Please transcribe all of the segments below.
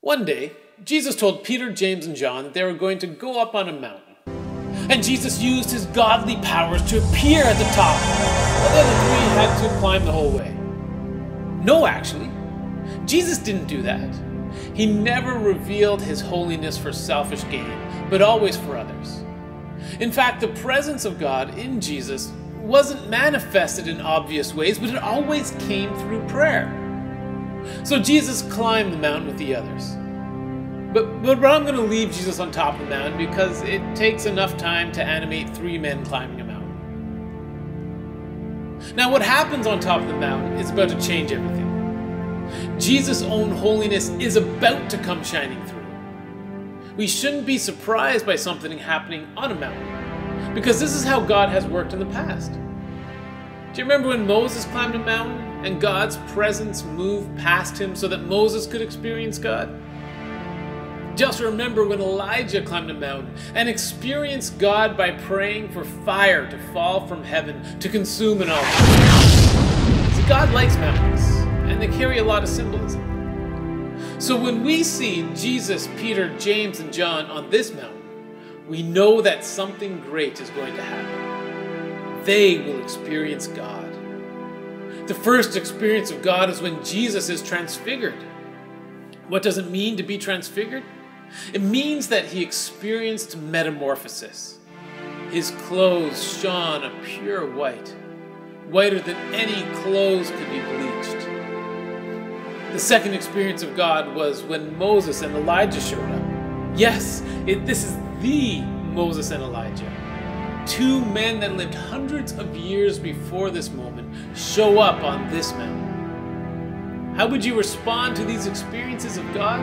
One day, Jesus told Peter, James, and John that they were going to go up on a mountain. And Jesus used his godly powers to appear at the top, while the other three had to climb the whole way. No, actually, Jesus didn't do that. He never revealed his holiness for selfish gain, but always for others. In fact, the presence of God in Jesus wasn't manifested in obvious ways, but it always came through prayer. So Jesus climbed the mountain with the others. But I'm going to leave Jesus on top of the mountain because it takes enough time to animate three men climbing a mountain. Now, what happens on top of the mountain is about to change everything. Jesus' own holiness is about to come shining through. We shouldn't be surprised by something happening on a mountain, because this is how God has worked in the past. Do you remember when Moses climbed a mountain and God's presence moved past him so that Moses could experience God? Just remember when Elijah climbed a mountain and experienced God by praying for fire to fall from heaven to consume an altar. See, God likes mountains, and they carry a lot of symbolism. So when we see Jesus, Peter, James, and John on this mountain, we know that something great is going to happen. They will experience God. The first experience of God is when Jesus is transfigured. What does it mean to be transfigured? It means that he experienced metamorphosis. His clothes shone a pure white, whiter than any clothes could be bleached. The second experience of God was when Moses and Elijah showed up. Yes, this is the Moses and Elijah. Two men that lived hundreds of years before this moment show up on this mountain. How would you respond to these experiences of God?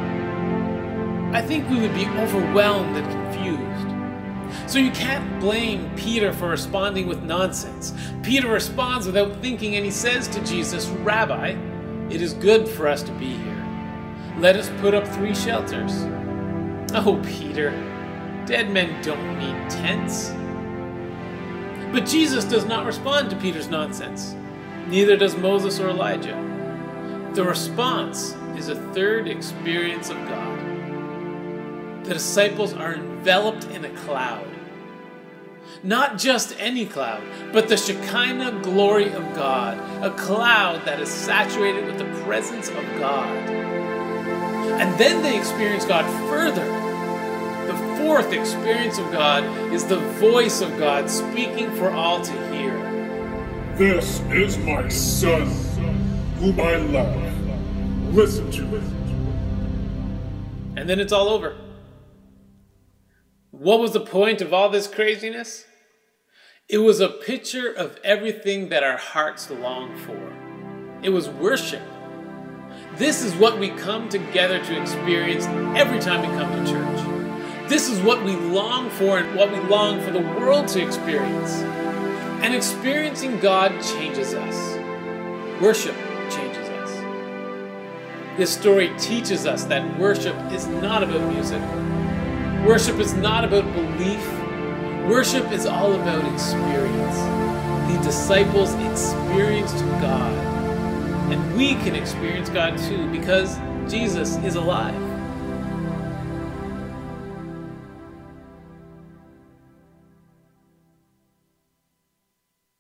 I think we would be overwhelmed and confused. So you can't blame Peter for responding with nonsense. Peter responds without thinking, and he says to Jesus, "Rabbi, it is good for us to be here. Let us put up 3 shelters." Oh, Peter, dead men don't need tents. But Jesus does not respond to Peter's nonsense. Neither does Moses or Elijah. The response is a third experience of God. The disciples are enveloped in a cloud. Not just any cloud, but the Shekinah glory of God, a cloud that is saturated with the presence of God. And then they experience God further. The fourth experience of God is the voice of God speaking for all to hear. "This is my Son, whom I love. Listen to him." And then it's all over. What was the point of all this craziness? It was a picture of everything that our hearts long for. It was worship. This is what we come together to experience every time we come to church. This is what we long for and what we long for the world to experience. And experiencing God changes us. Worship changes us. This story teaches us that worship is not about music. Worship is not about belief. Worship is all about experience. The disciples experienced God. And we can experience God too because Jesus is alive.